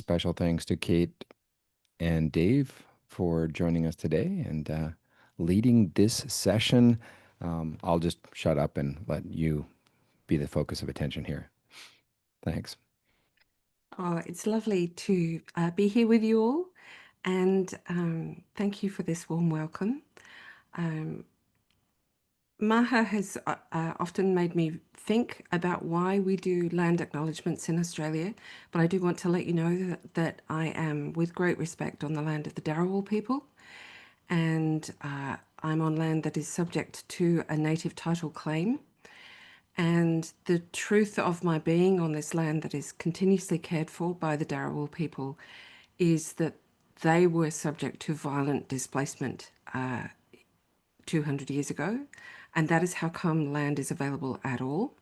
special thanks to Kate and Dave for joining us today and leading this session. I'll just shut up and let you be the focus of attention here. Thanks. Oh, it's lovely to be here with you all, and thank you for this warm welcome. Maha has often made me think about why we do land acknowledgements in Australia, but I do want to let you know that I am, with great respect, on the land of the Darawal people, and I'm on land that is subject to a native title claim. And the truth of my being on this land that is continuously cared for by the Darawal people is that they were subject to violent displacement 200 years ago, and that is how come land is available at all.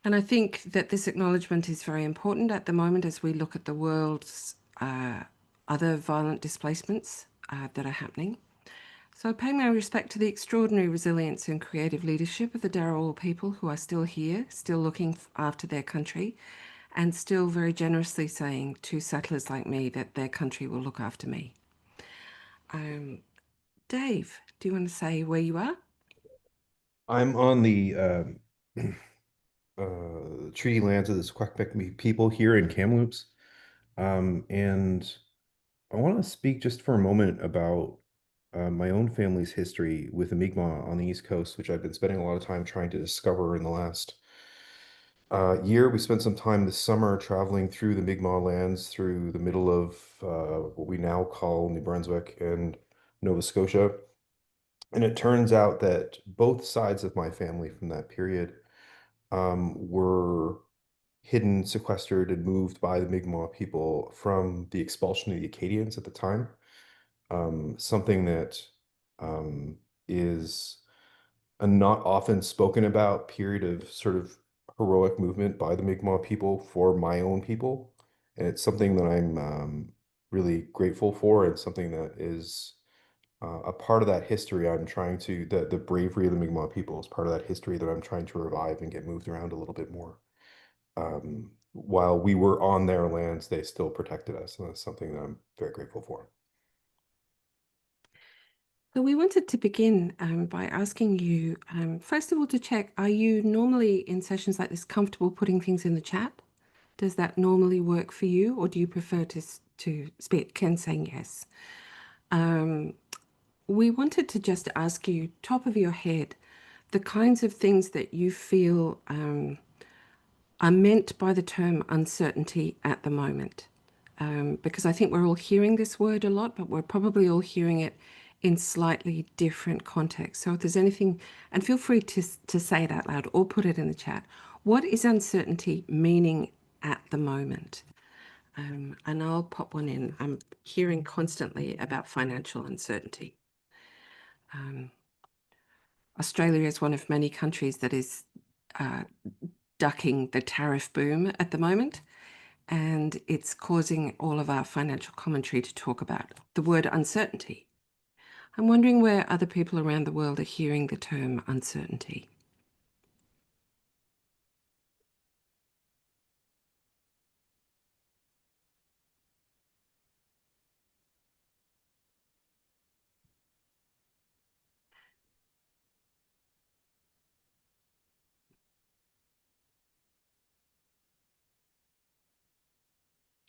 And I think that this acknowledgement is very important at the moment as we look at the world's other violent displacements that are happening. So I pay my respect to the extraordinary resilience and creative leadership of the Darawal people who are still here, still looking after their country, and still very generously saying to settlers like me that their country will look after me. Dave, do you want to say where you are? I'm on the treaty lands of the Secwepemc people here in Kamloops. And I want to speak just for a moment about my own family's history with the Mi'kmaq on the East Coast, which I've been spending a lot of time trying to discover in the last year. We spent some time this summer traveling through the Mi'kmaq lands through the middle of what we now call New Brunswick and Nova Scotia. And it turns out that both sides of my family from that period were hidden, sequestered, and moved by the Mi'kmaq people from the expulsion of the Acadians at the time. Something that is a not often spoken about period of sort of heroic movement by the Mi'kmaq people for my own people. And it's something that I'm really grateful for, and something that is a part of that history I'm trying to, the bravery of the Mi'kmaq people is part of that history that I'm trying to revive and get moved around a little bit more. While we were on their lands, they still protected us, and that's something that I'm very grateful for. So we wanted to begin by asking you, first of all, to check, are you normally in sessions like this comfortable putting things in the chat? Does that normally work for you, or do you prefer to speak? Ken saying yes. We wanted to just ask you, top of your head, the kinds of things that you feel are meant by the term uncertainty at the moment. Because I think we're all hearing this word a lot, but we're probably all hearing it in slightly different contexts. So if there's anything, and feel free to say it out loud or put it in the chat. What is uncertainty meaning at the moment? And I'll pop one in. I'm hearing constantly about financial uncertainty. Australia is one of many countries that is ducking the tariff boom at the moment, and it's causing all of our financial commentary to talk about the word uncertainty. I'm wondering where other people around the world are hearing the term uncertainty.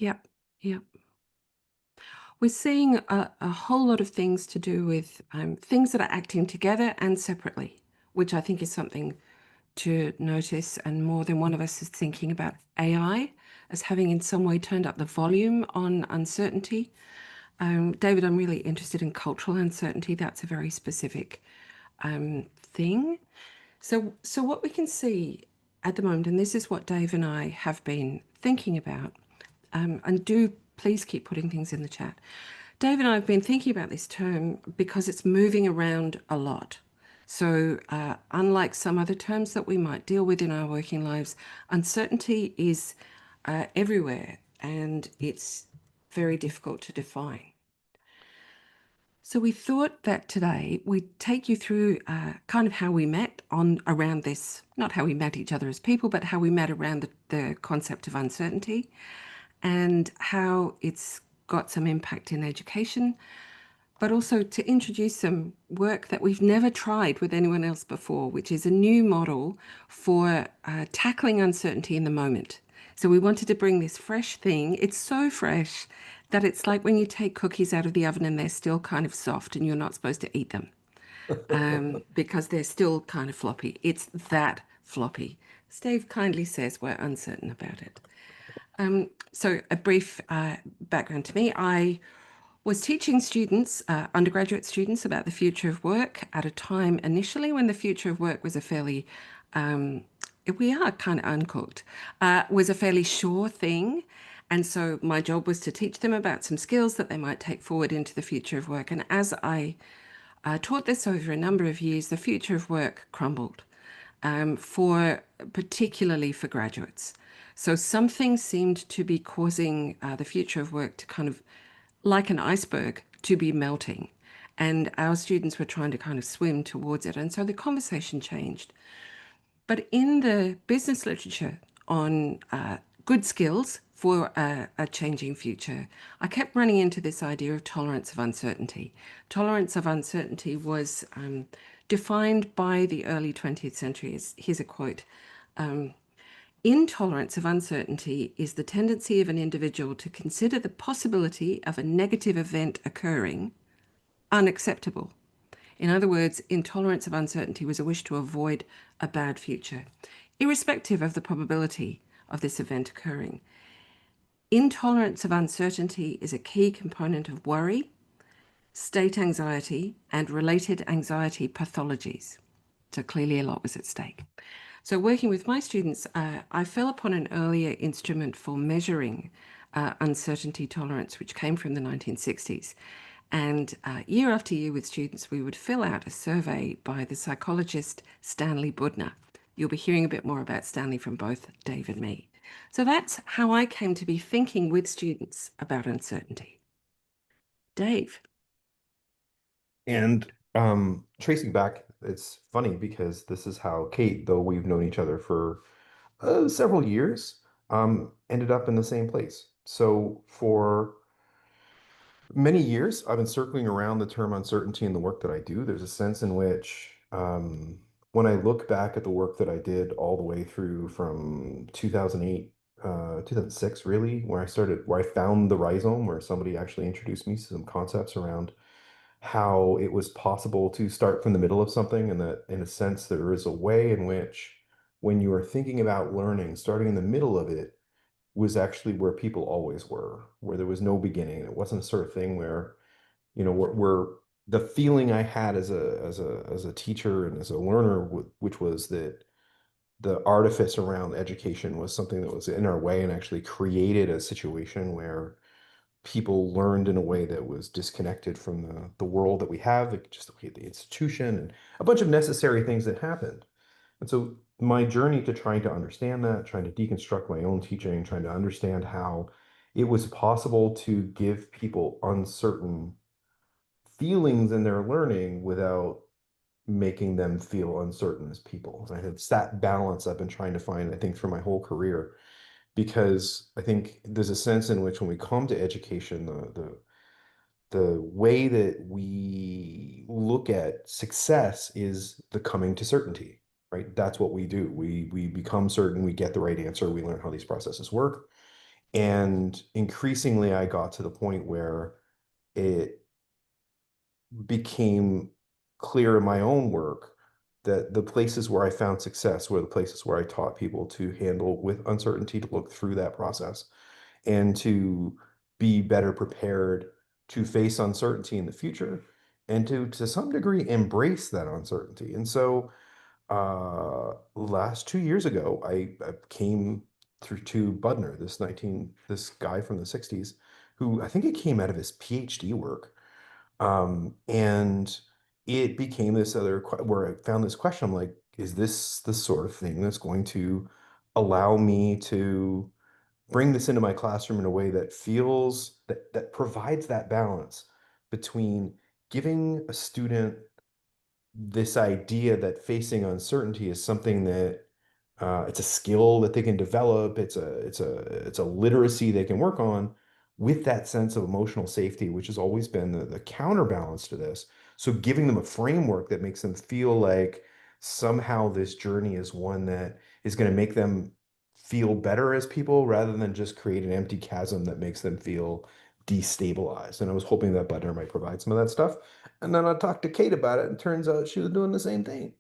Yep, yep. We're seeing a whole lot of things to do with things that are acting together and separately, which I think is something to notice. And more than one of us is thinking about AI as having in some way turned up the volume on uncertainty. David, I'm really interested in cultural uncertainty. That's a very specific thing. So what we can see at the moment, and this is what Dave and I have been thinking about, and do please keep putting things in the chat. Dave and I have been thinking about this term because it's moving around a lot. So unlike some other terms that we might deal with in our working lives, uncertainty is everywhere, and it's very difficult to define. So we thought that today we'd take you through kind of how we met on around this, not how we met each other as people, but how we met around the concept of uncertainty, and how it's got some impact in education, but also to introduce some work that we've never tried with anyone else before, which is a new model for tackling uncertainty in the moment. So we wanted to bring this fresh thing. It's so fresh that it's like when you take cookies out of the oven and they're still kind of soft and you're not supposed to eat them because they're still kind of floppy. It's that floppy. Steve kindly says we're uncertain about it. So a brief background to me. I was teaching students, undergraduate students, about the future of work at a time initially when the future of work was a fairly, we are kind of uncooked, was a fairly sure thing. And so my job was to teach them about some skills that they might take forward into the future of work. And as I taught this over a number of years, the future of work crumbled, particularly for graduates. So something seemed to be causing the future of work to kind of, like an iceberg, to be melting. And our students were trying to kind of swim towards it. And so the conversation changed. But in the business literature on good skills for a changing future, I kept running into this idea of tolerance of uncertainty. Tolerance of uncertainty was defined by the early 20th century. Here's a quote. Intolerance of uncertainty is the tendency of an individual to consider the possibility of a negative event occurring unacceptable. In other words, intolerance of uncertainty was a wish to avoid a bad future, irrespective of the probability of this event occurring. Intolerance of uncertainty is a key component of worry, state anxiety, and related anxiety pathologies. So clearly a lot was at stake. So working with my students, I fell upon an earlier instrument for measuring uncertainty tolerance, which came from the 1960s. And year after year with students, we would fill out a survey by the psychologist Stanley Budner. You'll be hearing a bit more about Stanley from both Dave and me. So that's how I came to be thinking with students about uncertainty. Dave. And tracing back, it's funny because this is how Kate, though we've known each other for several years, ended up in the same place. So for many years, I've been circling around the term uncertainty in the work that I do. There's a sense in which, when I look back at the work that I did all the way through from 2008, 2006, really, where I found the rhizome, where somebody actually introduced me to some concepts around how it was possible to start from the middle of something, and that in a sense there is a way in which when you are thinking about learning, starting in the middle of it was actually where people always were, where there was no beginning. It wasn't a sort of thing where, where the feeling I had as a teacher and as a learner, which was that the artifice around education was something that was in our way and actually created a situation where people learned in a way that was disconnected from the world that we have, like just the institution and a bunch of necessary things that happened. And so my journey to trying to understand that, trying to deconstruct my own teaching, trying to understand how it was possible to give people uncertain feelings in their learning without making them feel uncertain as people. And it's that balance I've been trying to find, I think, through my whole career, because I think there's a sense in which when we come to education, the way that we look at success is the coming to certainty, right? That's what we do. We become certain, we get the right answer, we learn how these processes work. And increasingly, I got to the point where it became clear in my own work that the places where I found success were the places where I taught people to handle with uncertainty, to look through that process, and to be better prepared to face uncertainty in the future, and to some degree embrace that uncertainty. And so last 2 years ago, I came through to Budner, this guy from the 60s, who I think it came out of his PhD work. And it became this where I found this question. I'm like, is this the sort of thing that's going to allow me to bring this into my classroom in a way that that provides that balance between giving a student this idea that facing uncertainty is something that It's a skill that they can develop. It's a literacy they can work on with that sense of emotional safety, which has always been the counterbalance to this. So giving them a framework that makes them feel like somehow this journey is one that is going to make them feel better as people rather than just create an empty chasm that makes them feel destabilized. And I was hoping that Butler might provide some of that stuff. And then I talked to Kate about it, and turns out she was doing the same thing.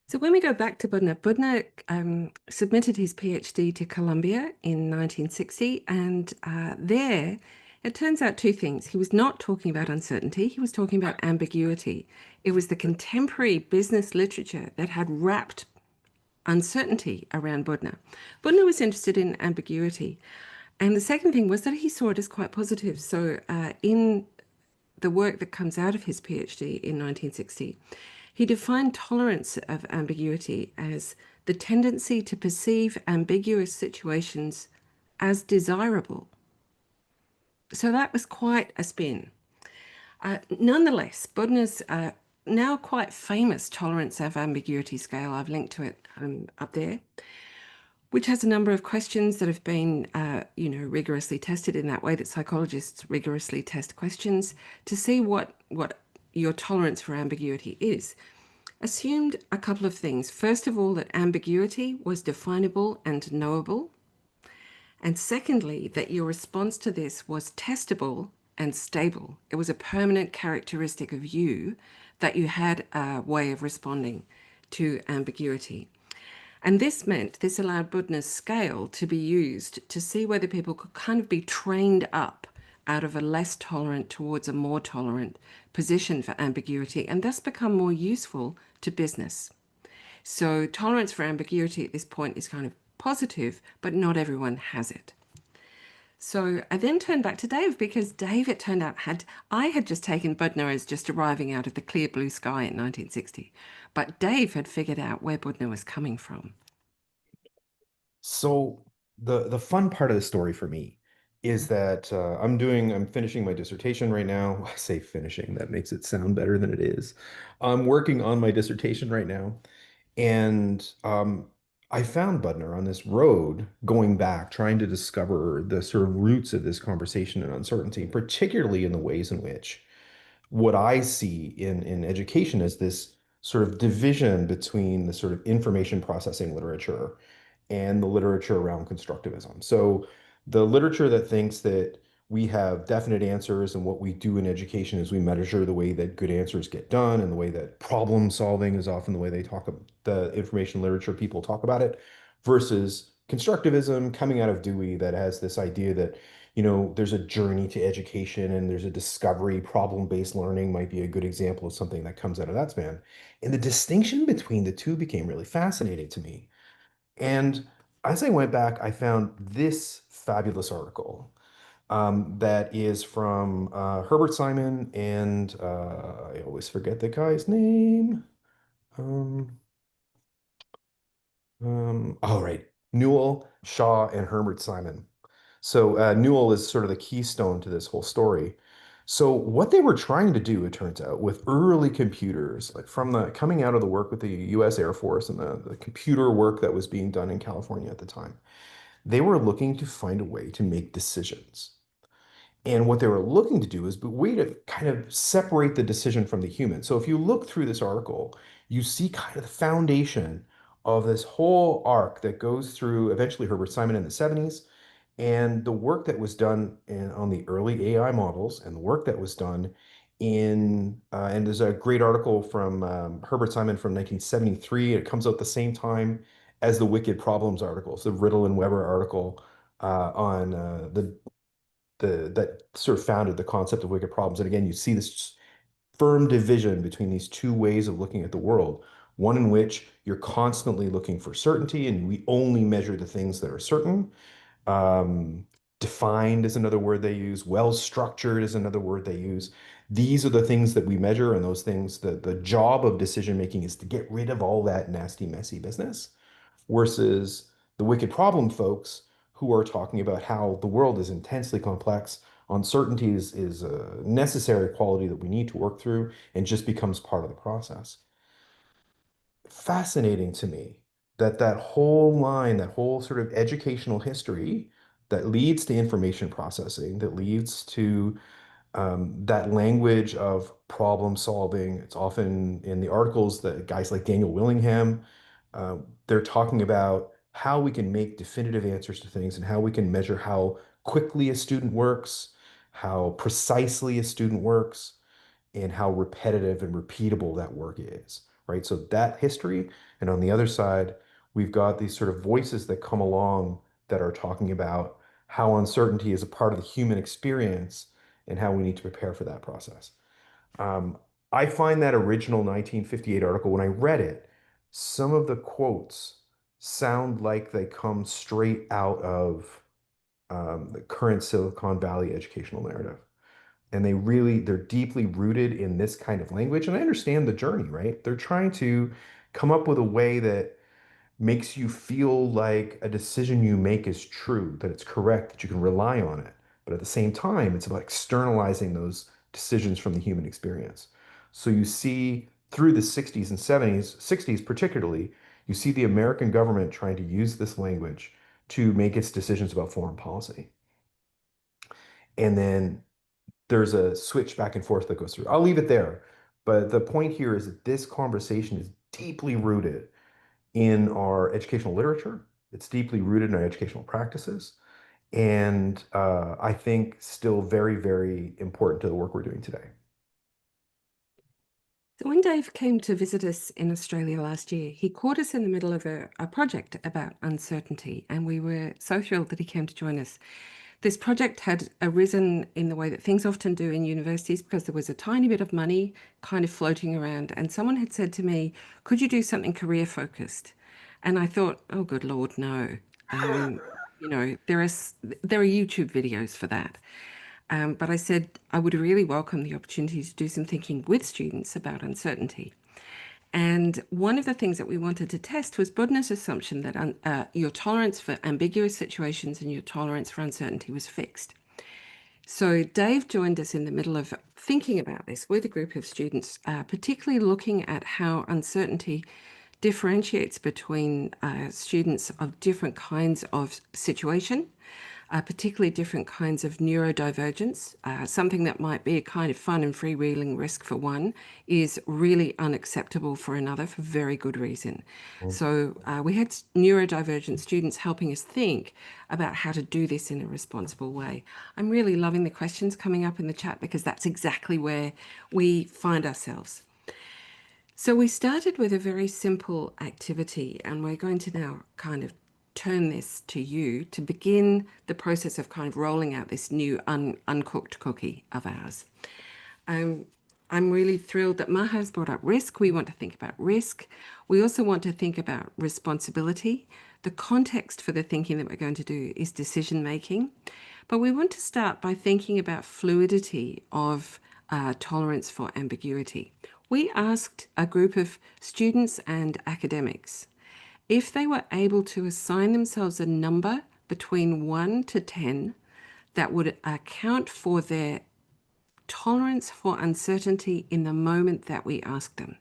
So when we go back to Budner, Budner submitted his PhD to Columbia in 1960, and there it turns out two things. He was not talking about uncertainty, he was talking about ambiguity. It was the contemporary business literature that had wrapped uncertainty around Budner. Budner was interested in ambiguity. And the second thing was that he saw it as quite positive. So in the work that comes out of his PhD in 1960, he defined tolerance of ambiguity as the tendency to perceive ambiguous situations as desirable. So that was quite a spin. Nonetheless, Budner's now quite famous tolerance of ambiguity scale, I've linked to it up there, which has a number of questions that have been, rigorously tested in that way that psychologists rigorously test questions to see what your tolerance for ambiguity is. Assumed a couple of things. First of all, that ambiguity was definable and knowable. And secondly, that your response to this was testable and stable. It was a permanent characteristic of you that you had a way of responding to ambiguity. And this allowed Budner's scale to be used to see whether people could kind of be trained up out of a less tolerant towards a more tolerant position for ambiguity and thus become more useful to business. So tolerance for ambiguity at this point is kind of positive, but not everyone has it. So I then turned back to Dave because Dave, it turned out, I had just taken Budner as just arriving out of the clear blue sky in 1960, but Dave had figured out where Budner was coming from. So the fun part of the story for me is that I'm finishing my dissertation right now. I say finishing, that makes it sound better than it is. I'm working on my dissertation right now, and I found Budner on this road going back, trying to discover the sort of roots of this conversation and uncertainty, particularly in the ways in which what I see in education is this sort of division between the sort of information processing literature and the literature around constructivism. So the literature that thinks that we have definite answers and what we do in education is we measure the way that good answers get done and the way that problem solving is often the way they talk about the information literature people talk about it versus constructivism coming out of Dewey that has this idea that there's a journey to education and there's a discovery. Problem-based learning might be a good example of something that comes out of that span. And the distinction between the two became really fascinating to me. And as I went back, I found this fabulous article that is from Herbert Simon and I always forget the guy's name. Um, oh, right. Newell, Shaw, and Herbert Simon. So Newell is sort of the keystone to this whole story. So what they were trying to do, it turns out, with early computers, like from the coming out of the work with the U.S. Air Force and the computer work that was being done in California at the time, they were looking to find a way to make decisions. And what they were looking to do is a way to kind of separate the decision from the human. So if you look through this article, you see kind of the foundation of this whole arc that goes through eventually Herbert Simon in the 70s and the work that was done on the early AI models and the work that was done and there's a great article from Herbert Simon from 1973. It comes out the same time as the Wicked Problems articles, the Riddle and Weber article on the that sort of founded the concept of wicked problems. And again, you see this firm division between these two ways of looking at the world. One in which you're constantly looking for certainty, and we only measure the things that are certain. Um, Defined is another word they use. Well structured is another word they use. These are the things that we measure, and those things, the job of decision making is to get rid of all that nasty, messy business versus the wicked problem folks who are talking about how the world is intensely complex. Uncertainty is a necessary quality that we need to work through and just becomes part of the process. fascinating to me that that whole line, that whole sort of educational history that leads to information processing, that leads to that language of problem solving. It's often in the articles that guys like Daniel Willingham, uh, they're talking about how we can make definitive answers to things and how we can measure how quickly a student works, how precisely a student works, and how repetitive and repeatable that work is, right? So that history, and on the other side, we've got these sort of voices that come along that are talking about how uncertainty is a part of the human experience and how we need to prepare for that process. Um, I find that original 1958 article, when I read it, some of the quotes sound like they come straight out of the current Silicon Valley educational narrative. And they're deeply rooted in this kind of language. And I understand the journey, right? They're trying to come up with a way that makes you feel like a decision you make is true, that it's correct, that you can rely on it. But at the same time, it's about externalizing those decisions from the human experience. So you see through the 60s and 70s, 60s particularly, you see the American government trying to use this language to make its decisions about foreign policy. And then there's a switch back and forth that goes through. I'll leave it there. But the point here is that this conversation is deeply rooted in our educational literature. It's deeply rooted in our educational practices. And I think still very, very important to the work we're doing today. So when Dave came to visit us in Australia last year, he caught us in the middle of a project about uncertainty, and we were so thrilled that he came to join us. This project had arisen in the way that things often do in universities because there was a tiny bit of money kind of floating around, and someone had said to me, "Could you do something career focused?" And I thought, "Oh, good Lord, no." There are YouTube videos for that. But I said I would really welcome the opportunity to do some thinking with students about uncertainty. And one of the things that we wanted to test was Bodner's assumption that your tolerance for ambiguous situations and your tolerance for uncertainty was fixed. So Dave joined us in the middle of thinking about this with a group of students, particularly looking at how uncertainty differentiates between students of different kinds of situation, particularly different kinds of neurodivergence. Something that might be a kind of fun and freewheeling risk for one is really unacceptable for another for very good reason. So we had neurodivergent students helping us think about how to do this in a responsible way. I'm really loving the questions coming up in the chat because that's exactly where we find ourselves. So we started with a very simple activity, and we're going to now kind of turn this to you to begin the process of kind of rolling out this new uncooked cookie of ours. I'm really thrilled that Maha has brought up risk. We want to think about risk. We also want to think about responsibility. The context for the thinking that we're going to do is decision making. But we want to start by thinking about fluidity of tolerance for ambiguity. We asked a group of students and academics if they were able to assign themselves a number between 1 to 10 that would account for their tolerance for uncertainty in the moment that we asked them.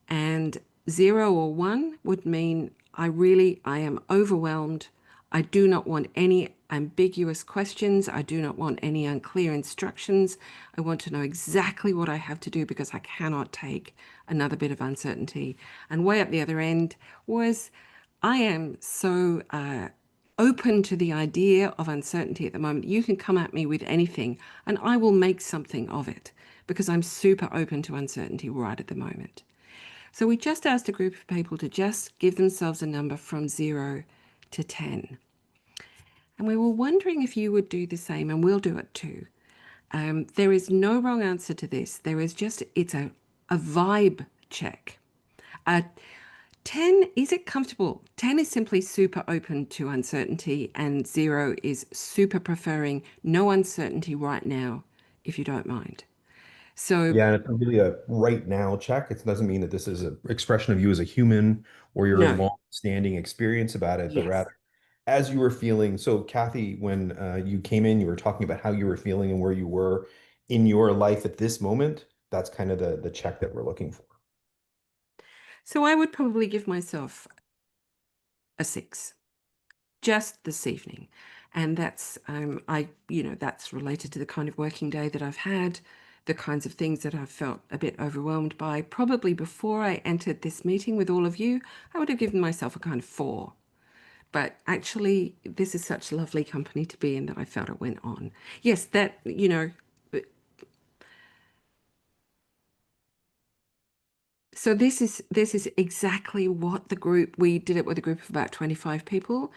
And 0 or 1 would mean I am overwhelmed. I do not want any ambiguous questions. I do not want any unclear instructions. I want to know exactly what I have to do because I cannot take another bit of uncertainty. And way up the other end was I am so open to the idea of uncertainty at the moment. You can come at me with anything and I will make something of it because I'm super open to uncertainty right at the moment. So we just asked a group of people to just give themselves a number from 0 to 10. And we were wondering if you would do the same, and we'll do it too. There is no wrong answer to this. It's a vibe check. 10, is it comfortable? 10 is simply super open to uncertainty, and 0 is super preferring no uncertainty right now, if you don't mind. So, Yeah, and it's not really a right now check. It doesn't mean that this is an expression of you as a human or your no, long-standing experience about it, but yes. rather as you were feeling. So, Kathy, when you came in, you were talking about how you were feeling and where you were in your life at this moment. That's kind of the check that we're looking for. So I would probably give myself a 6 just this evening. And that's that's related to the kind of working day that I've had, the kinds of things that I've felt a bit overwhelmed by. Probably before I entered this meeting with all of you, I would have given myself a kind of 4. But actually, this is such lovely company to be in that I felt it went on. Yes, that, so this is exactly what we did it with a group of about 25 people,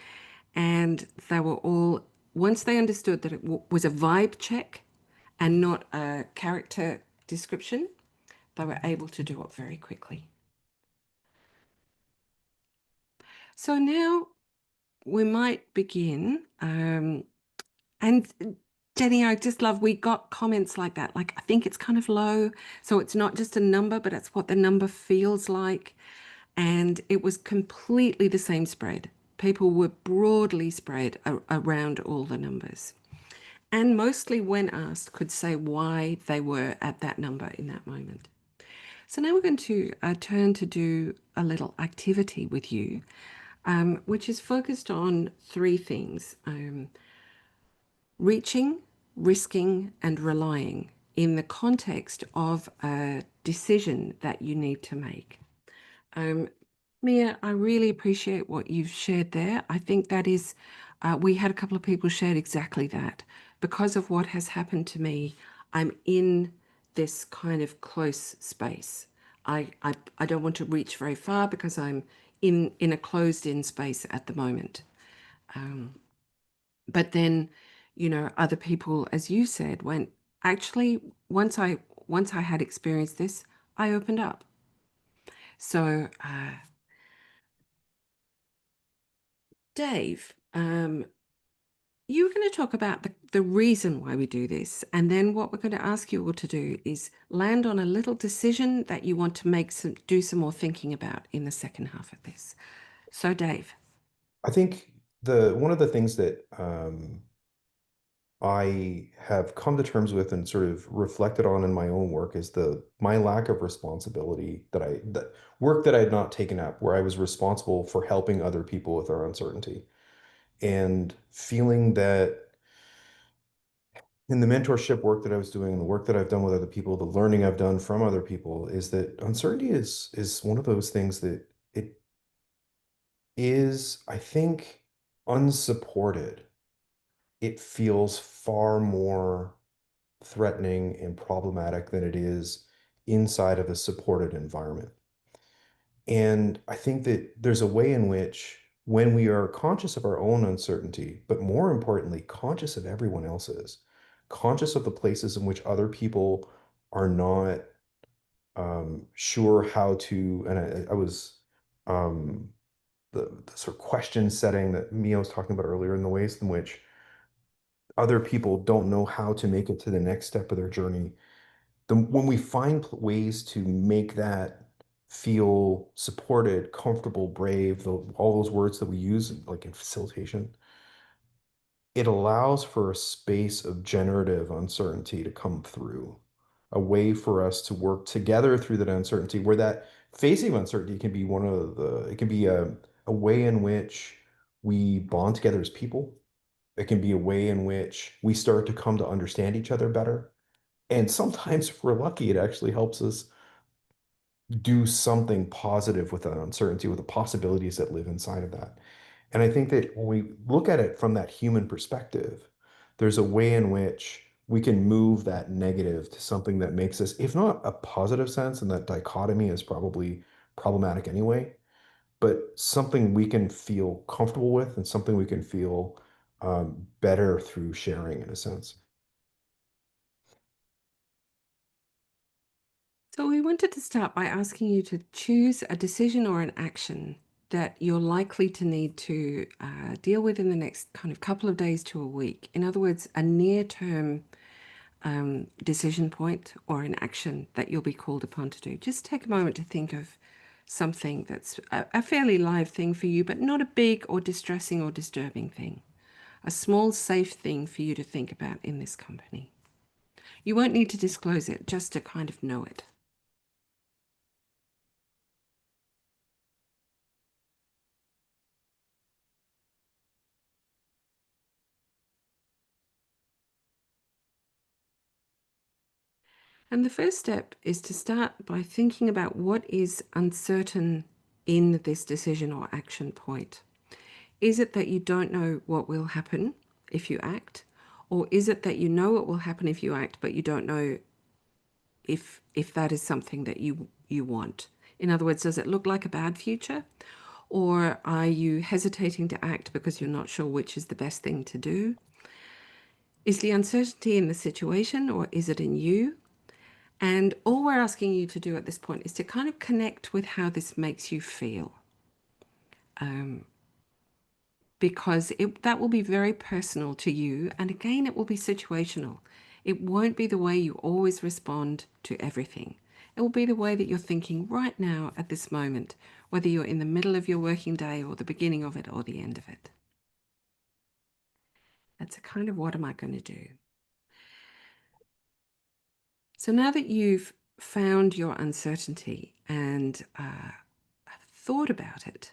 and they were all, once they understood that it was a vibe check and not a character description, they were able to do it very quickly. So now we might begin. And Jenny, I just love, we got comments like that. Like, I think it's kind of low. So it's not just a number, but it's what the number feels like. And it was completely the same spread. People were broadly spread around all the numbers. And mostly, when asked, could say why they were at that number in that moment. So now we're going to turn to do a little activity with you, which is focused on 3 things. Reaching, risking, and relying in the context of a decision that you need to make. Mia, I really appreciate what you've shared there. I think that is, we had a couple of people shared exactly that. Because of what has happened to me, I'm in this kind of close space. I don't want to reach very far because I'm in a closed-in space at the moment. But then, other people, as you said, went, actually, once I had experienced this, I opened up. So, Dave, you were going to talk about the reason why we do this, and then what we're going to ask you all to do is land on a little decision that you want to do some more thinking about in the second half of this. So, Dave. I think the one of the things that I have come to terms with and sort of reflected on in my own work is the my lack of responsibility that work that I had not taken up, where I was responsible for helping other people with their uncertainty, and feeling that in the mentorship work that I was doing, the work that I've done with other people, the learning I've done from other people, is that uncertainty is one of those things that it is, I think, unsupported. It feels far more threatening and problematic than it is inside of a supported environment. And I think that there's a way in which, when we are conscious of our own uncertainty, but more importantly, conscious of everyone else's, conscious of the places in which other people are not sure how to, and I was the sort of question setting that Mia was talking about earlier, in the ways in which other people don't know how to make it to the next step of their journey. When we find ways to make that feel supported, comfortable, brave, all those words that we use like in facilitation, it allows for a space of generative uncertainty to come through, a way for us to work together through that uncertainty, where that facing uncertainty can be it can be a way in which we bond together as people. It can be a way in which we start to come to understand each other better. And sometimes, if we're lucky, it actually helps us do something positive with that uncertainty, with the possibilities that live inside of that. And I think that when we look at it from that human perspective, there's a way in which we can move that negative to something that makes us, if not a positive sense, and that dichotomy is probably problematic anyway, but something we can feel comfortable with and something we can feel better through sharing, in a sense. So we wanted to start by asking you to choose a decision or an action that you're likely to need to deal with in the next kind of couple of days to a week. In other words, a near-term decision point or an action that you'll be called upon to do. Just take a moment to think of something that's a fairly live thing for you, but not a big or distressing or disturbing thing. A small, safe thing for you to think about in this company. You won't need to disclose it, just to kind of know it. And the first step is to start by thinking about what is uncertain in this decision or action point. Is it that you don't know what will happen if you act? Or is it that you know what will happen if you act, but you don't know if that is something that you want? In other words, does it look like a bad future? Or are you hesitating to act because you're not sure which is the best thing to do? Is the uncertainty in the situation or is it in you? And all we're asking you to do at this point is to kind of connect with how this makes you feel. Because that will be very personal to you. And again, it will be situational. It won't be the way you always respond to everything. It will be the way that you're thinking right now at this moment, whether you're in the middle of your working day or the beginning of it or the end of it. That's a kind of what am I going to do? So now that you've found your uncertainty and thought about it,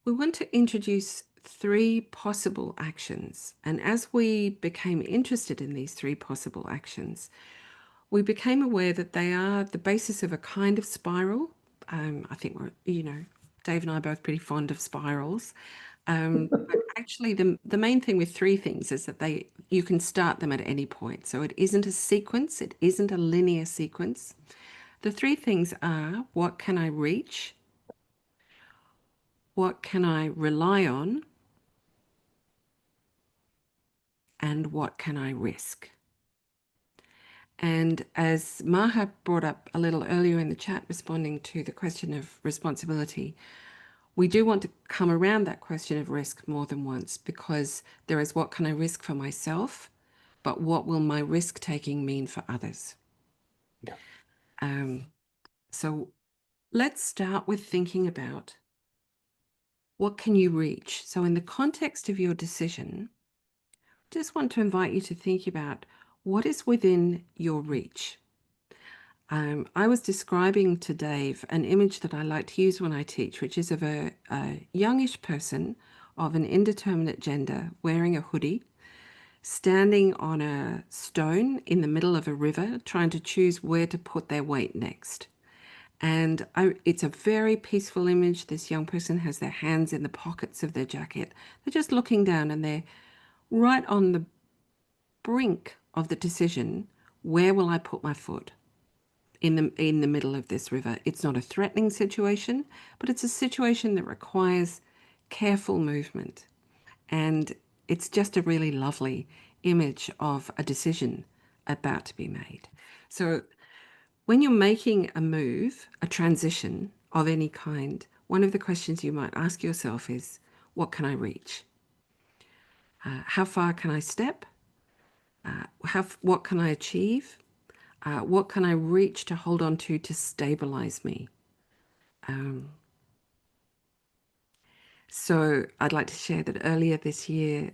we want to introduce 3 possible actions. And as we became interested in these 3 possible actions, we became aware that they are the basis of a kind of spiral. I think Dave and I are both pretty fond of spirals. But actually, the main thing with 3 things is that you can start them at any point. So it isn't a sequence, it isn't a linear sequence. The 3 things are: what can I reach? What can I rely on? And what can I risk? And as Maha brought up a little earlier in the chat, responding to the question of responsibility, we do want to come around that question of risk more than once, because there is what can I risk for myself, but what will my risk taking mean for others? Yeah. So let's start with thinking about what can you reach? So in the context of your decision, just want to invite you to think about what is within your reach. I was describing to Dave an image that I like to use when I teach, which is of a youngish person of an indeterminate gender wearing a hoodie, standing on a stone in the middle of a river, trying to choose where to put their weight next. And it's a very peaceful image. This young person has their hands in the pockets of their jacket. They're just looking down and they're right on the brink of the decision, where will I put my foot in the middle of this river? It's not a threatening situation, but it's a situation that requires careful movement. And it's just a really lovely image of a decision about to be made. So when you're making a move, a transition of any kind, one of the questions you might ask yourself is, what can I reach? How far can I step? What can I achieve? What can I reach to hold on to stabilize me? So I'd like to share that earlier this year,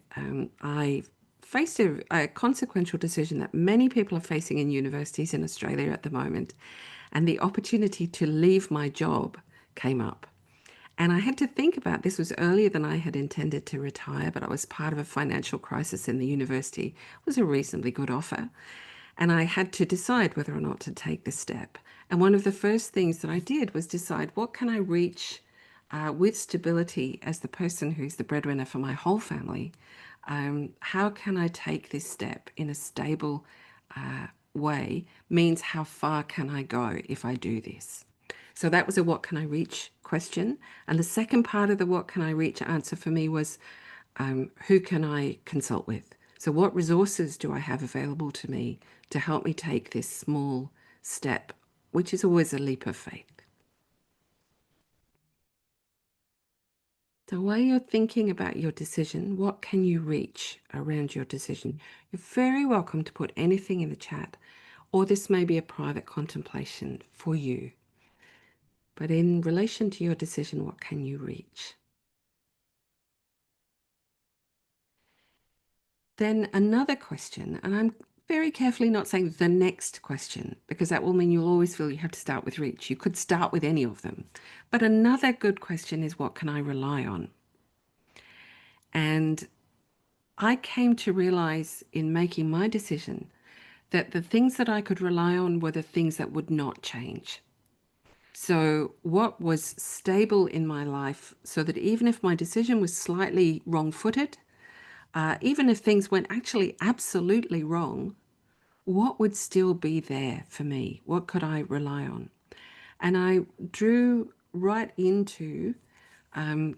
I faced a consequential decision that many people are facing in universities in Australia at the moment, and the opportunity to leave my job came up. And I had to think about, this was earlier than I had intended to retire, but I was part of a financial crisis in the university. It was a reasonably good offer. And I had to decide whether or not to take the step. And one of the first things that I did was decide, what can I reach with stability as the person who's the breadwinner for my whole family? How can I take this step in a stable way? Means how far can I go if I do this? So that was a what can I reach question. And the second part of the what can I reach answer for me was, who can I consult with? So what resources do I have available to me to help me take this small step, which is always a leap of faith? So while you're thinking about your decision, what can you reach around your decision? You're very welcome to put anything in the chat, or this may be a private contemplation for you. But in relation to your decision, what can you reach? Then another question, and I'm very carefully not saying the next question, because that will mean you'll always feel you have to start with reach. You could start with any of them. But another good question is, what can I rely on? And I came to realize in making my decision that the things that I could rely on were the things that would not change. So, what was stable in my life, so that even if my decision was slightly wrong footed, even if things went actually absolutely wrong, what would still be there for me? What could I rely on? And I drew right into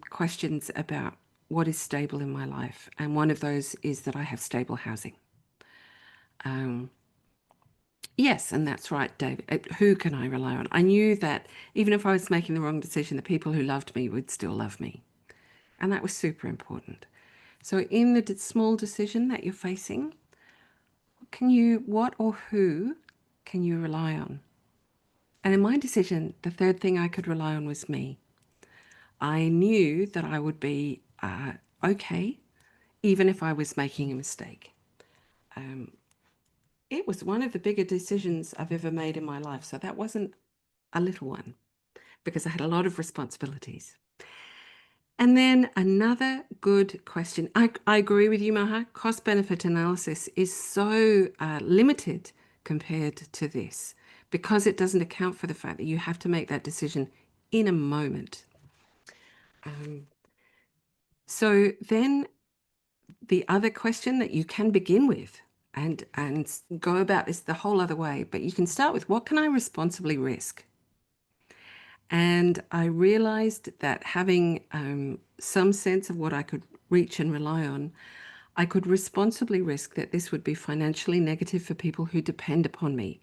questions about what is stable in my life. And one of those is that I have stable housing. Yes, and that's right, David. Who can I rely on? I knew that even if I was making the wrong decision, the people who loved me would still love me. And that was super important. So, in the small decision that you're facing, what or who can you rely on? And in my decision, the third thing I could rely on was me. I knew that I would be okay, even if I was making a mistake. It was one of the bigger decisions I've ever made in my life. So that wasn't a little one because I had a lot of responsibilities. And then another good question. I agree with you, Maha. Cost benefit analysis is so limited compared to this because it doesn't account for the fact that you have to make that decision in a moment. So then the other question that you can begin with and go about this the whole other way, but you can start with, what can I responsibly risk? And I realized that having some sense of what I could reach and rely on, I could responsibly risk that this would be financially negative for people who depend upon me.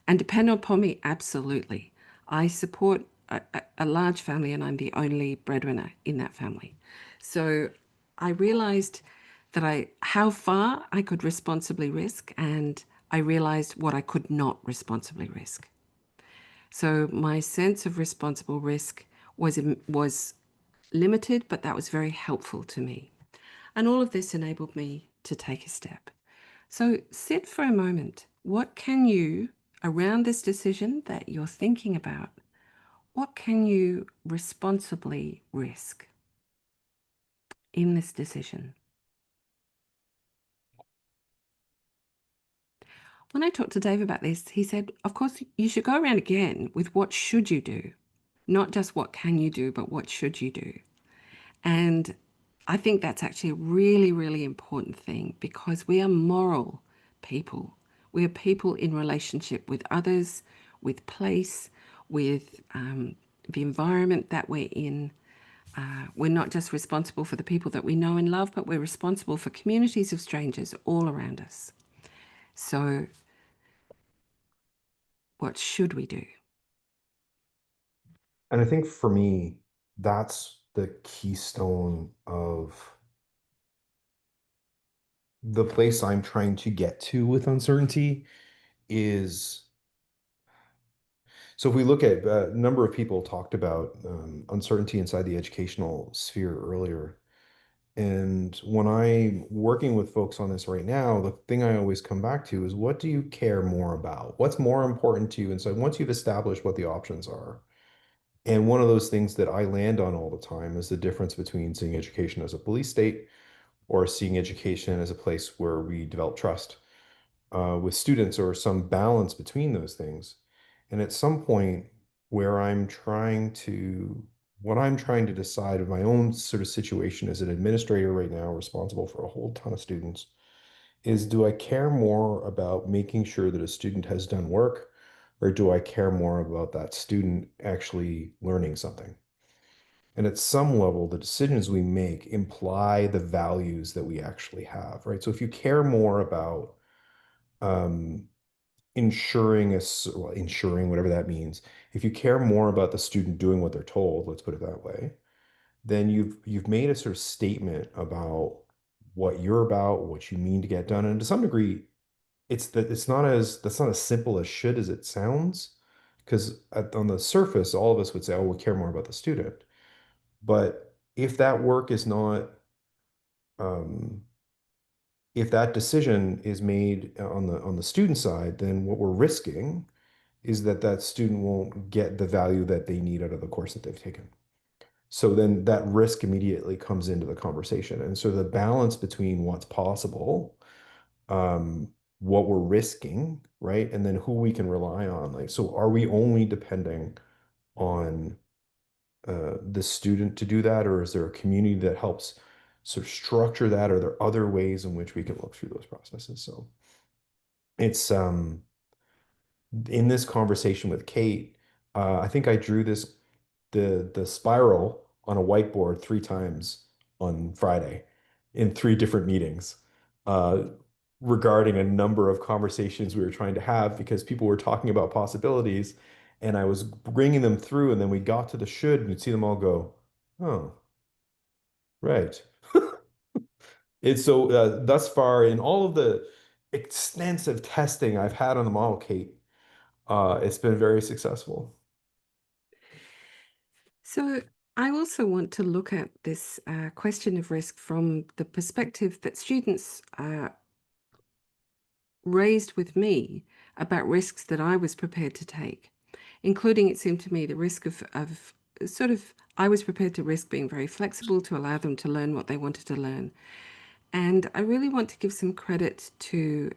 And depend upon me, absolutely. I support a large family and I'm the only breadwinner in that family. So I realized that how far I could responsibly risk, and I realized what I could not responsibly risk. So my sense of responsible risk was limited, but that was very helpful to me. And all of this enabled me to take a step. So sit for a moment. What can you, around this decision that you're thinking about, what can you responsibly risk in this decision? When I talked to Dave about this, he said, of course, you should go around again with what should you do, not just what can you do, but what should you do. And I think that's actually a really, really important thing because we are moral people. We are people in relationship with others, with place, with the environment that we're in. We're not just responsible for the people that we know and love, but we're responsible for communities of strangers all around us. So, what should we do? And I think for me, that's the keystone of the place I'm trying to get to with uncertainty is so if we look at a number of people talked about uncertainty inside the educational sphere earlier. And when I'm working with folks on this right now, the thing I always come back to is what do you care more about? What's more important to you? And so once you've established what the options are, and one of those things that I land on all the time is the difference between seeing education as a police state or seeing education as a place where we develop trust with students or some balance between those things. And at some point where what I'm trying to decide of my own sort of situation as an administrator right now, responsible for a whole ton of students, is do I care more about making sure that a student has done work, or do I care more about that student actually learning something? And at some level, the decisions we make imply the values that we actually have, right? So if you care more about um, ensuring whatever that means, if you care more about the student doing what they're told, let's put it that way, then you've made a sort of statement about what you're about, what you mean to get done, and to some degree, that's not as simple as should as it sounds, because on the surface, all of us would say, "Oh, we care more about the student," but um, if that decision is made on the student side, then what we're risking is that that student won't get the value that they need out of the course that they've taken. So then that risk immediately comes into the conversation. And so the balance between what's possible, um, what we're risking, right? And then who we can rely on. Like, so are we only depending on the student to do that, or is there a community that helps sort of structure that? Or are there other ways in which we can look through those processes? So it's in this conversation with Kate, I think I drew the spiral on a whiteboard 3 times on Friday in 3 different meetings, uh, regarding a number of conversations we were trying to have because people were talking about possibilities, and I was bringing them through, and then we got to the should, and you'd see them all go, "Oh, right." It's so thus far in all of the extensive testing I've had on the model, Kate, it's been very successful. So I also want to look at this question of risk from the perspective that students raised with me about risks that I was prepared to take, including, it seemed to me, the risk of sort of, I was prepared to risk being very flexible to allow them to learn what they wanted to learn. And I really want to give some credit to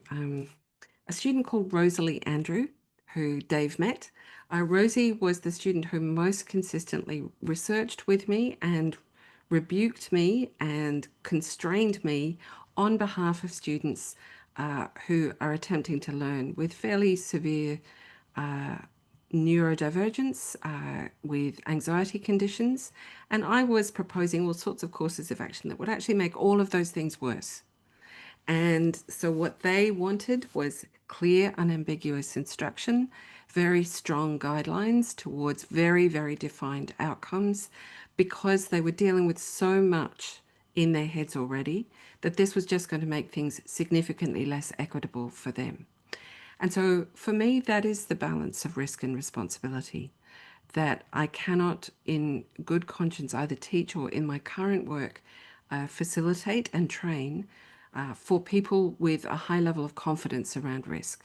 a student called Rosalie Andrew, who Dave met. Rosie was the student who most consistently researched with me and rebuked me and constrained me on behalf of students who are attempting to learn with fairly severe neurodivergence, with anxiety conditions. And I was proposing all sorts of courses of action that would actually make all of those things worse. And so what they wanted was clear, unambiguous instruction, very strong guidelines towards very, very defined outcomes, because they were dealing with so much in their heads already that this was just going to make things significantly less equitable for them. And so for me, that is the balance of risk and responsibility, that I cannot in good conscience either teach or in my current work facilitate and train for people with a high level of confidence around risk,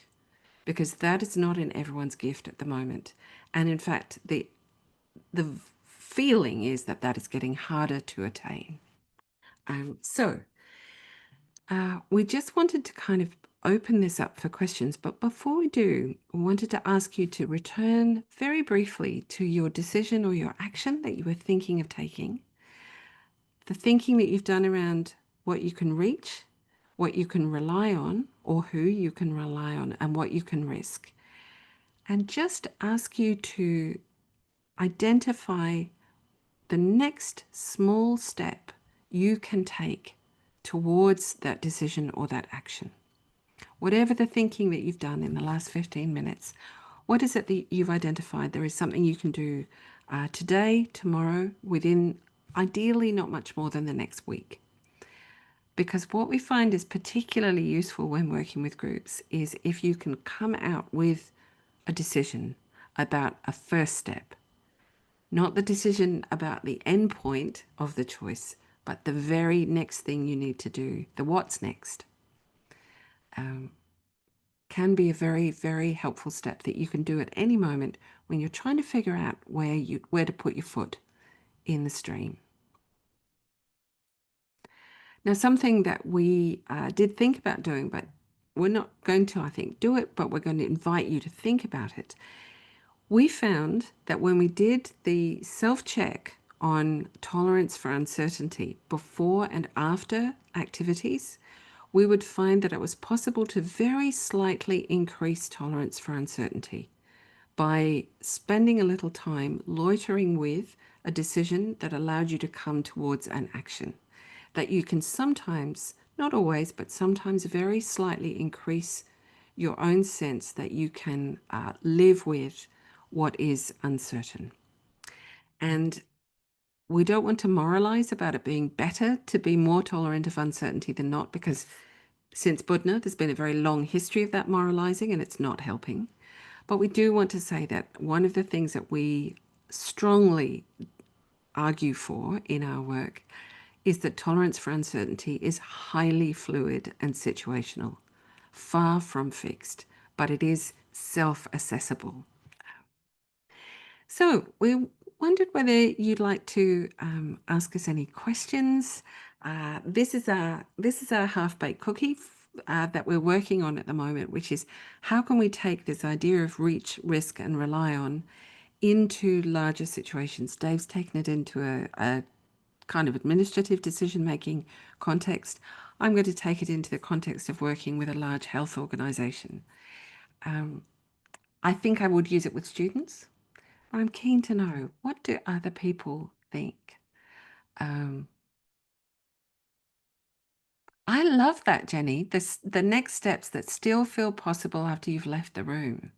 because that is not in everyone's gift at the moment. And in fact, the feeling is that that is getting harder to attain. We just wanted to kind of open this up for questions, but before we do, I wanted to ask you to return very briefly to your decision or your action that you were thinking of taking, the thinking that you've done around what you can reach, what you can rely on, or who you can rely on, and what you can risk. And just ask you to identify the next small step you can take towards that decision or that action. Whatever the thinking that you've done in the last 15 minutes, what is it that you've identified there is something you can do today, tomorrow, within ideally not much more than the next week? Because what we find is particularly useful when working with groups is if you can come out with a decision about a first step, not the decision about the end point of the choice, but the very next thing you need to do, the what's next. Can be a very, very helpful step that you can do at any moment when you're trying to figure out where to put your foot in the stream. Now, something that we did think about doing, but we're not going to, I think, do it, but we're going to invite you to think about it. We found that when we did the self-check on tolerance for uncertainty before and after activities, we would find that it was possible to very slightly increase tolerance for uncertainty by spending a little time loitering with a decision that allowed you to come towards an action. That you can sometimes, not always, but sometimes very slightly increase your own sense that you can live with what is uncertain. And we don't want to moralize about it being better to be more tolerant of uncertainty than not, because since Buddha, there's been a very long history of that moralizing and it's not helping. But we do want to say that one of the things that we strongly argue for in our work is that tolerance for uncertainty is highly fluid and situational, far from fixed, but it is self-assessable. So we wondered whether you'd like to ask us any questions. This is our half-baked cookie that we're working on at the moment, which is how can we take this idea of reach, risk, and rely on into larger situations. Dave's taken it into a kind of administrative decision-making context. I'm going to take it into the context of working with a large health organization. I think I would use it with students. I'm keen to know, what do other people think? I love that, Jenny. The next steps that still feel possible after you've left the room.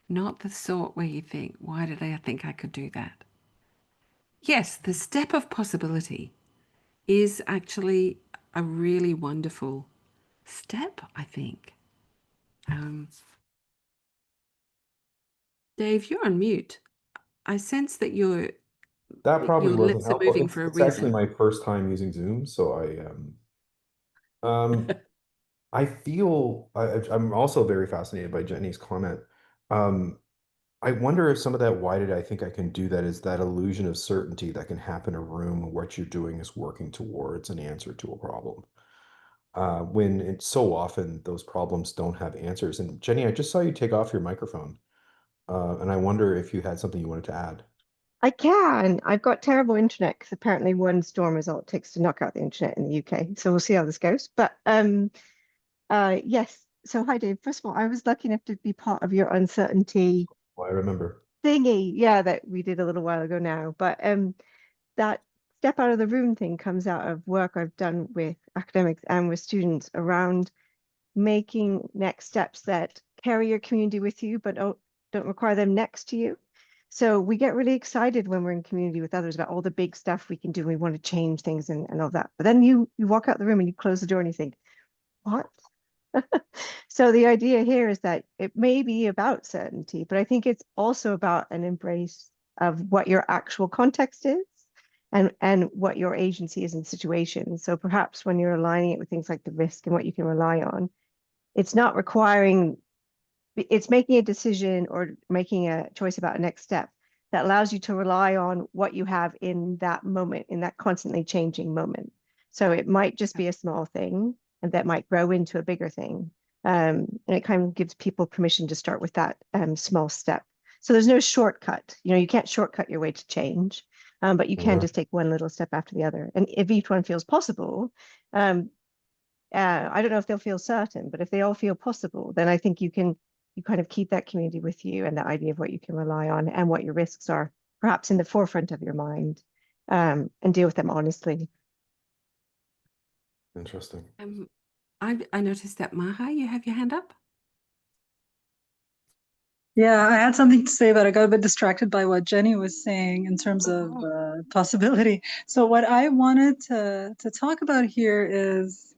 Not the sort where you think, why did I think I could do that? Yes, the step of possibility is actually a really wonderful step, I think. Dave, you're on mute. I sense that your That probably wasn't lips are helpful. moving for a It's actually reason. my first time using Zoom, so I feel I'm also very fascinated by Jenny's comment. Um, I wonder if some of that why did I think I can do that is that illusion of certainty that can happen in a room when what you're doing is working towards an answer to a problem. When it's so often those problems don't have answers. And Jenny, I just saw you take off your microphone, and I wonder if you had something you wanted to add. I can. I've got terrible internet because apparently one storm is all it takes to knock out the internet in the UK. So we'll see how this goes. But yes. So hi Dave. First of all, I was lucky enough to be part of your uncertainty Well, I remember. thingy. Yeah, that we did a little while ago now. But that step out of the room thing comes out of work I've done with academics and with students around making next steps that carry your community with you, but don't require them next to you. So we get really excited when we're in community with others about all the big stuff we can do. We want to change things and all that. But then you walk out the room and you close the door and you think, what? So the idea here is that it may be about certainty, but I think it's also about an embrace of what your actual context is and what your agency is in situations. So perhaps when you're aligning it with things like the risk and what you can rely on, it's not requiring, it's making a decision or making a choice about a next step that allows you to rely on what you have in that moment, in that constantly changing moment. So it might just be a small thing and that might grow into a bigger thing. And it kind of gives people permission to start with that small step. So there's no shortcut. You know, you can't shortcut your way to change, but you can Yeah. just take one little step after the other. And if each one feels possible, I don't know if they'll feel certain, but if they all feel possible, then I think you kind of keep that community with you and the idea of what you can rely on and what your risks are, perhaps in the forefront of your mind, and deal with them honestly. Interesting. I noticed that Maha, you have your hand up. Yeah, I had something to say, but I got a bit distracted by what Jenny was saying in terms of possibility. So what I wanted to talk about here is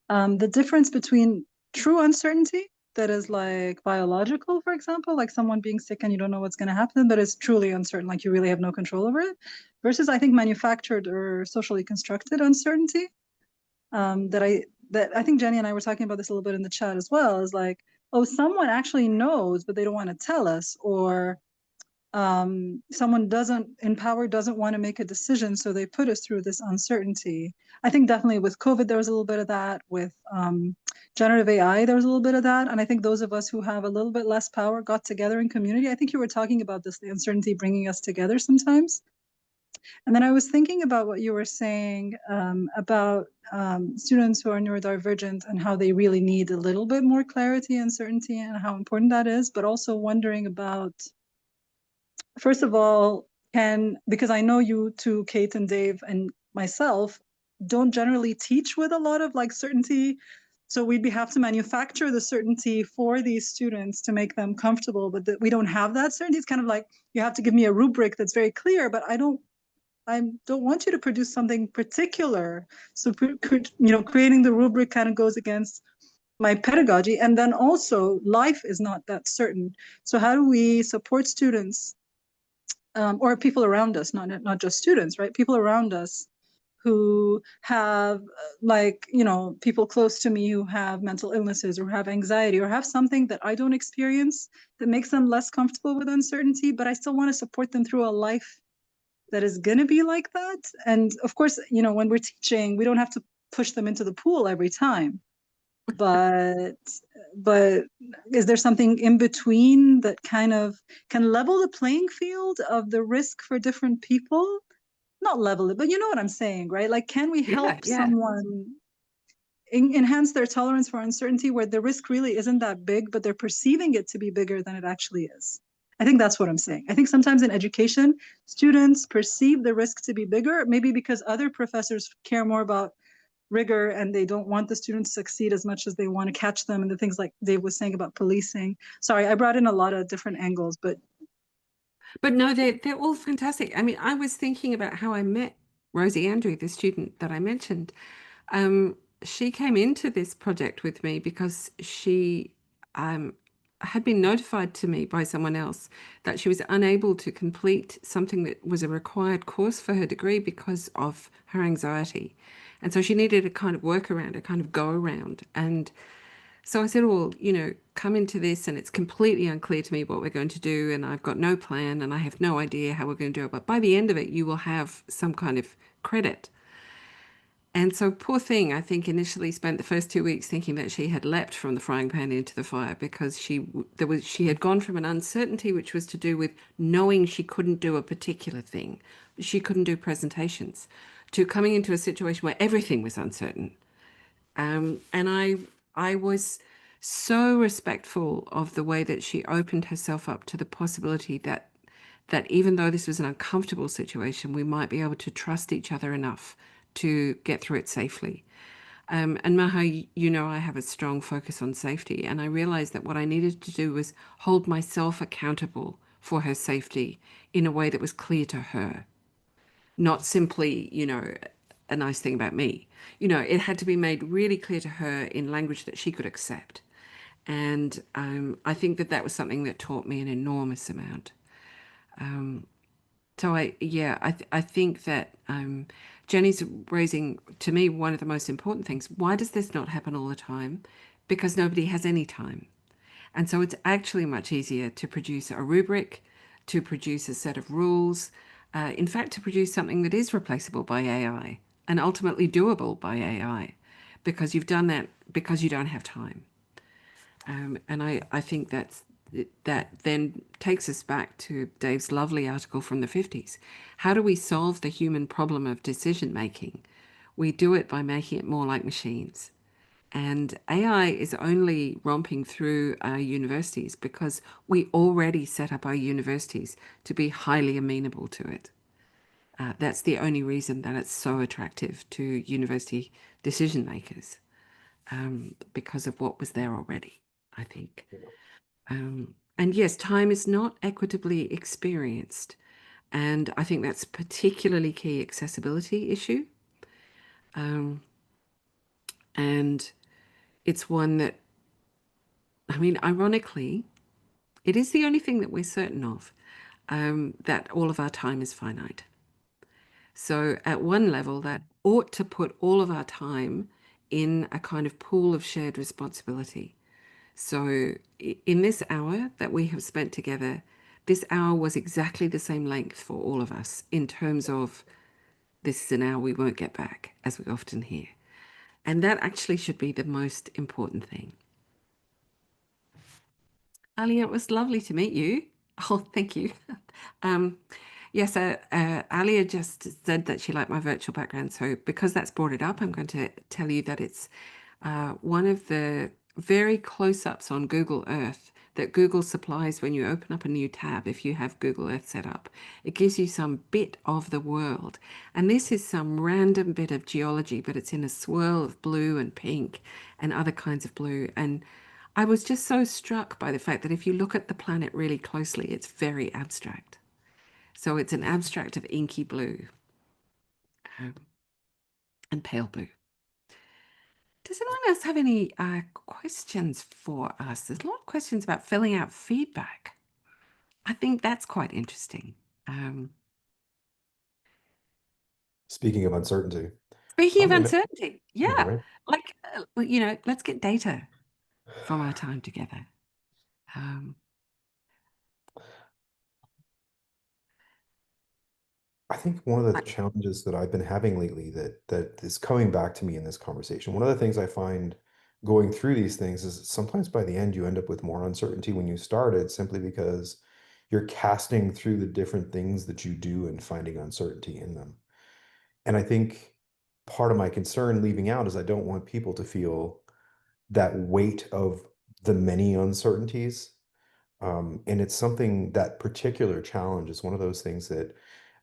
the difference between true uncertainty that is like biological, for example, like someone being sick and you don't know what's going to happen, but it's truly uncertain, like you really have no control over it, versus I think manufactured or socially constructed uncertainty. That I think Jenny and I were talking about this a little bit in the chat as well, is like, oh, someone actually knows, but they don't want to tell us, or someone in power doesn't want to make a decision, so they put us through this uncertainty. I think definitely with COVID, there was a little bit of that. With generative AI, there was a little bit of that. And I think those of us who have a little bit less power got together in community. I think you were talking about this, the uncertainty bringing us together sometimes. And then I was thinking about what you were saying about students who are neurodivergent and how they really need a little bit more clarity and certainty and how important that is, but also wondering about, first of all, because I know you two, Kate and Dave and myself, don't generally teach with a lot of like certainty. So we'd have to manufacture the certainty for these students to make them comfortable, but we don't have that certainty. It's kind of like you have to give me a rubric that's very clear, but I don't want you to produce something particular. So, creating the rubric kind of goes against my pedagogy. And then also life is not that certain. So how do we support students or people around us, not just students, right? People around us who have people close to me who have mental illnesses or have anxiety or have something that I don't experience that makes them less comfortable with uncertainty, but I still want to support them through a life that is going to be like that. And of course, when we're teaching, we don't have to push them into the pool every time. but but is there something in between that kind of can level the playing field of the risk for different people? Not level it, but you know what I'm saying, right? Like, can we Yeah, help yeah. someone enhance their tolerance for uncertainty where the risk really isn't that big, but they're perceiving it to be bigger than it actually is? I think that's what I'm saying. I think sometimes in education, students perceive the risk to be bigger, maybe because other professors care more about rigor and they don't want the students to succeed as much as they want to catch them, and the things like Dave was saying about policing. Sorry, I brought in a lot of different angles, but No, they're all fantastic. I mean, I was thinking about how I met Rosie Andrew, the student that I mentioned. She came into this project with me because she had been notified to me by someone else that she was unable to complete something that was a required course for her degree because of her anxiety. And so she needed a kind of workaround, a kind of go around. And so I said, well, come into this and it's completely unclear to me what we're going to do. And I've got no plan and I have no idea how we're going to do it. But by the end of it, you will have some kind of credit. And so poor thing, I think initially spent the first 2 weeks thinking that she had leapt from the frying pan into the fire because she had gone from an uncertainty which was to do with knowing she couldn't do a particular thing. She couldn't do presentations, to coming into a situation where everything was uncertain. And I was so respectful of the way that she opened herself up to the possibility that even though this was an uncomfortable situation, we might be able to trust each other enough to get through it safely. And Maha, I have a strong focus on safety, and I realized that what I needed to do was hold myself accountable for her safety in a way that was clear to her, not simply, a nice thing about me. It had to be made really clear to her in language that she could accept. And I think that was something that taught me an enormous amount. So I think that Jenny's raising to me one of the most important things. Why does this not happen all the time? Because nobody has any time. And so it's actually much easier to produce a rubric, to produce a set of rules, in fact, to produce something that is replaceable by AI and ultimately doable by AI, because you've done that because you don't have time. And I think that then takes us back to Dave's lovely article from the 50s. How do we solve the human problem of decision making? We do it by making it more like machines. And AI is only romping through our universities because we already set up our universities to be highly amenable to it. That's the only reason that it's so attractive to university decision makers, because of what was there already, I think. And yes, time is not equitably experienced. And I think that's particularly key accessibility issue. And it's one that, I mean, ironically, it is the only thing that we're certain of, that all of our time is finite. So at one level, that ought to put all of our time in a kind of pool of shared responsibility. So in this hour that we have spent together, this hour was exactly the same length for all of us in terms of this is an hour we won't get back, as we often hear. And that actually should be the most important thing. Ali, it was lovely to meet you. Oh, thank you. Yes, Alia just said that she liked my virtual background. So because that's brought it up, I'm going to tell you that it's one of the very close-ups on Google Earth that Google supplies when you open up a new tab if you have Google Earth set up. It gives you some bit of the world. And this is some random bit of geology, but it's in a swirl of blue and pink and other kinds of blue. And I was just so struck by the fact that if you look at the planet really closely, it's very abstract. So it's an abstract of inky blue, and pale blue. Does anyone else have any questions for us? There's a lot of questions about filling out feedback. I think that's quite interesting. Speaking of uncertainty, Speaking I'm of gonna, uncertainty, yeah, yeah, right. like, let's get data from our time together. I think one of the I- challenges that I've been having lately that is coming back to me in this conversation, one of the things I find going through these things is sometimes by the end you end up with more uncertainty when you started, simply because you're casting through the different things that you do and finding uncertainty in them. And I think part of my concern leaving out is I don't want people to feel that weight of the many uncertainties. And it's something, that particular challenge is one of those things that,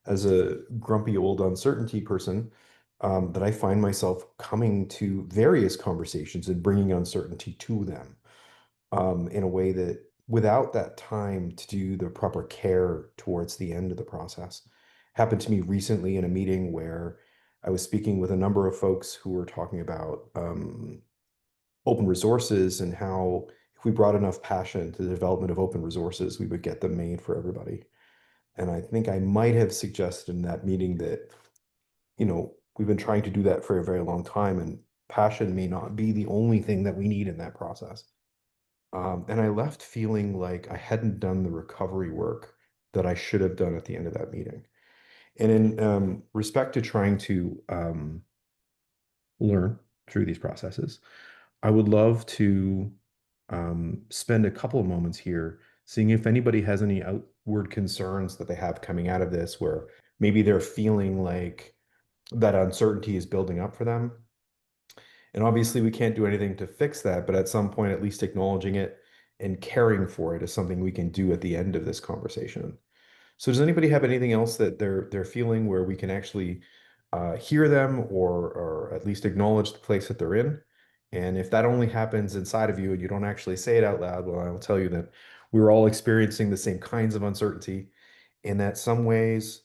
as a grumpy old uncertainty person, that I find myself coming to various conversations and bringing uncertainty to them, in a way that, without that time to do the proper care towards the end of the process. Happened to me recently in a meeting where I was speaking with a number of folks who were talking about open resources, and how if we brought enough passion to the development of open resources, we would get them made for everybody. And I think I might have suggested in that meeting that, we've been trying to do that for a very long time, and passion may not be the only thing that we need in that process. And I left feeling like I hadn't done the recovery work that I should have done at the end of that meeting. And in respect to trying to learn through these processes, I would love to spend a couple of moments here seeing if anybody has any outward concerns that they have coming out of this, where maybe they're feeling like that uncertainty is building up for them. And obviously, we can't do anything to fix that, but at some point, at least acknowledging it and caring for it is something we can do at the end of this conversation. So does anybody have anything else that they're feeling where we can actually hear them, or at least acknowledge the place that they're in? And if that only happens inside of you and you don't actually say it out loud, well, I will tell you that we're all experiencing the same kinds of uncertainty, and that some ways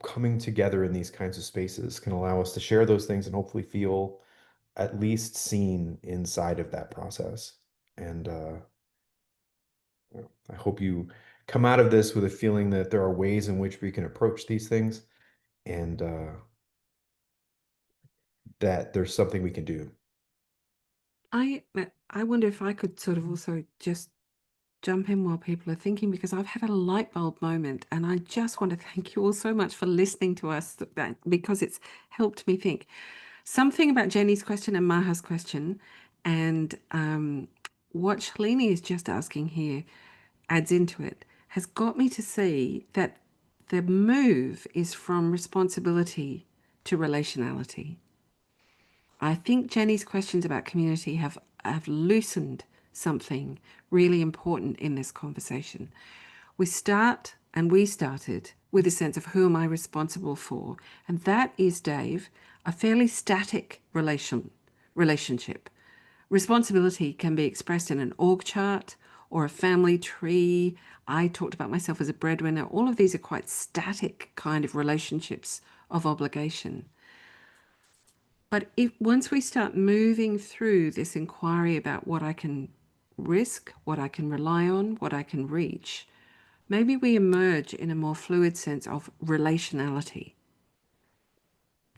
coming together in these kinds of spaces can allow us to share those things and hopefully feel at least seen inside of that process. And I hope you come out of this with a feeling that there are ways in which we can approach these things, and that there's something we can do. I wonder if I could sort of also just jump in while people are thinking, because I've had a light bulb moment, and I just want to thank you all so much for listening to us, because it's helped me think. Something about Jenny's question and Maha's question, and what Shalini is just asking here adds into it, has got me to see that the move is from responsibility to relationality. I think Jenny's questions about community have loosened something really important in this conversation. We started with a sense of who am I responsible for? And that is, Dave, a fairly static relationship. Responsibility can be expressed in an org chart or a family tree. I talked about myself as a breadwinner. All of these are quite static kind of relationships of obligation. But once we start moving through this inquiry about what I can risk, what I can rely on, what I can reach, maybe we emerge in a more fluid sense of relationality.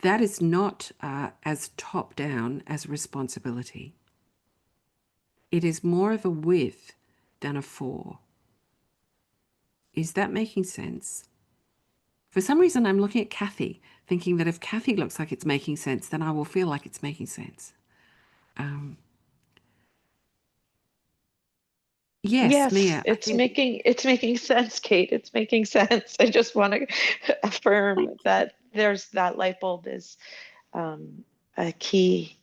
That is not as top down as responsibility. It is more of a with than a for. Is that making sense? For some reason, I'm looking at Kathy, thinking that if Kathy looks like it's making sense, then I will feel like it's making sense. Yes, Yes, Mia, I think it's making sense, Kate. It's making sense. I just want to affirm that there's that light bulb is a key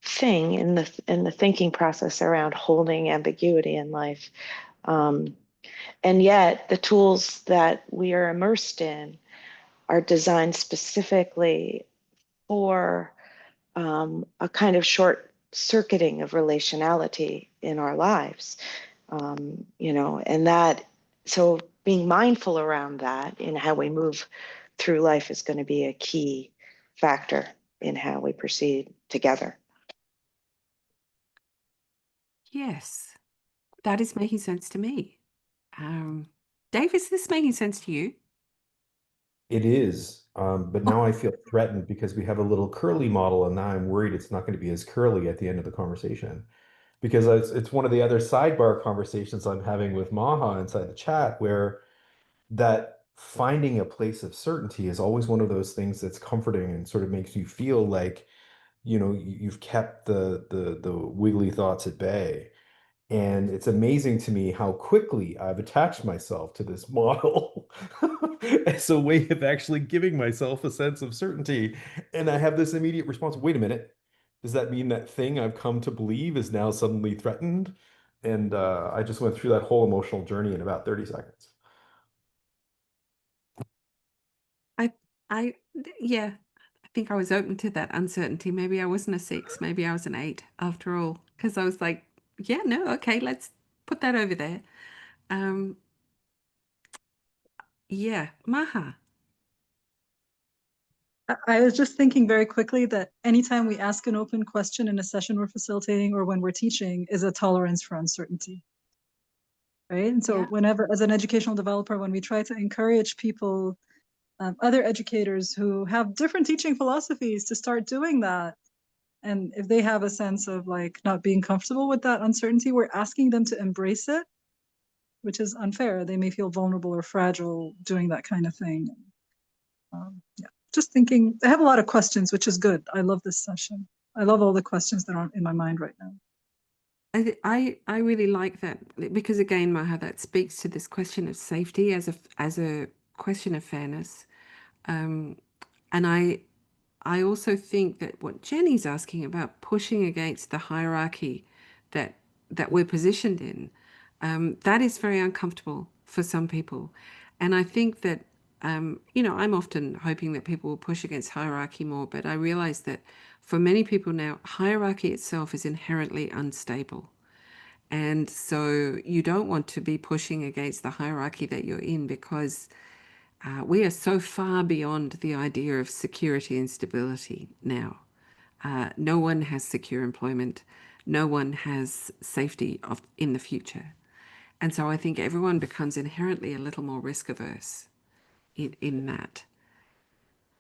thing in the thinking process around holding ambiguity in life. And yet the tools that we are immersed in are designed specifically for a kind of short circuiting of relationality in our lives. And that, so being mindful around that in how we move through life is going to be a key factor in how we proceed together. yes, that is making sense to me. Dave, is this making sense to you? It is, but now I feel threatened because we have a little curly model, and now I'm worried it's not going to be as curly at the end of the conversation. Because it's one of the other sidebar conversations I'm having with Maha inside the chat, where that finding a place of certainty is always one of those things that's comforting and sort of makes you feel like you've kept the wiggly thoughts at bay. And it's amazing to me how quickly I've attached myself to this model as a way of actually giving myself a sense of certainty. And I have this immediate response, wait a minute, does that mean that thing I've come to believe is now suddenly threatened? And I just went through that whole emotional journey in about 30 seconds. Yeah, I think I was open to that uncertainty. Maybe I wasn't a 6, maybe I was an 8 after all, because I was like, yeah, no, okay, let's put that over there. Yeah, Maha. I was just thinking very quickly that anytime we ask an open question in a session we're facilitating or when we're teaching is a tolerance for uncertainty. Right? And so whenever, as an educational developer, when we try to encourage people, other educators who have different teaching philosophies to start doing that, and if they have a sense of like not being comfortable with that uncertainty, we're asking them to embrace it, which is unfair. They may feel vulnerable or fragile doing that kind of thing. Yeah, just thinking, I have a lot of questions, which is good. I love this session. I love all the questions that are in my mind right now. I really like that, because again, Maha, that speaks to this question of safety as a question of fairness. And I also think that what Jenny's asking about, pushing against the hierarchy that we're positioned in, that is very uncomfortable for some people. And I think that, I'm often hoping that people will push against hierarchy more, but I realize that for many people now, hierarchy itself is inherently unstable. And so you don't want to be pushing against the hierarchy that you're in, because we are so far beyond the idea of security and stability now. No one has secure employment. No one has safety in the future. And so I think everyone becomes inherently a little more risk averse in that.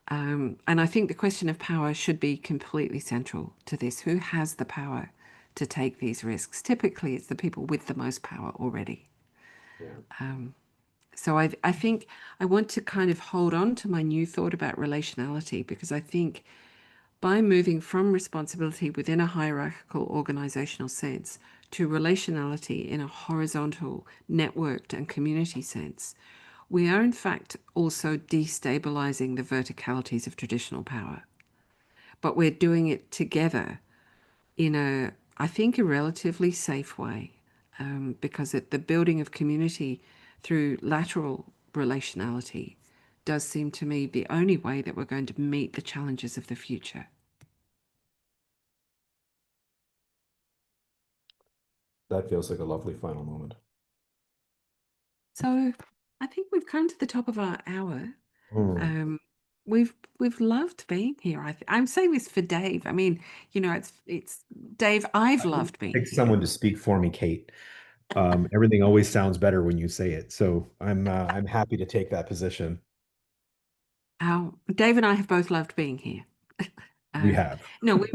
And I think the question of power should be completely central to this. Who has the power to take these risks? Typically, it's the people with the most power already. Yeah. So I think I want to kind of hold on to my new thought about relationality, because I think by moving from responsibility within a hierarchical organizational sense to relationality in a horizontal, networked and community sense, we are in fact also destabilizing the verticalities of traditional power. But we're doing it together in I think, a relatively safe way, because the building of community through lateral relationality does seem to me the only way that we're going to meet the challenges of the future. That feels like a lovely final moment. So I think we've come to the top of our hour. We've loved being here. I'm saying this for Dave. I mean, it's Dave. I've loved being Pick here. someone to speak for me, Kate. Everything always sounds better when you say it, so I'm happy to take that position. Dave and I have both loved being here. We have. No, we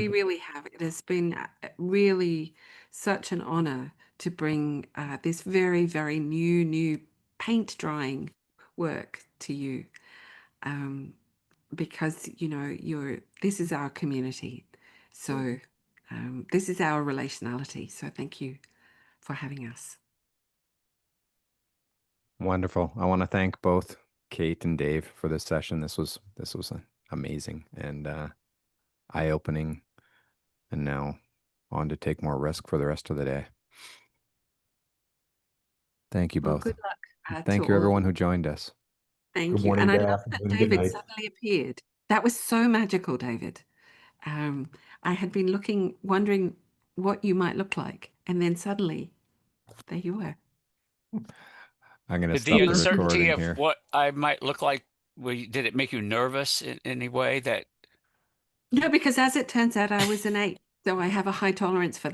really have. It has been really such an honor to bring this very, very new paint drying work to you, because this is our community, so this is our relationality. So thank you for having us. Wonderful. I want to thank both Kate and Dave for this session. This was amazing and eye-opening, and now on to take more risk for the rest of the day. Thank you Well, both. good luck. Thank you, everyone who joined us. Thank Good you. morning, And I good love that afternoon, good David night. suddenly appeared. That was so magical, David. I had been wondering what you might look like, and then suddenly, there you were. I'm going to Did stop the the uncertainty recording of here. what I might look like, did it make you nervous in any way? That No, because as it turns out, I was an 8, so I have a high tolerance for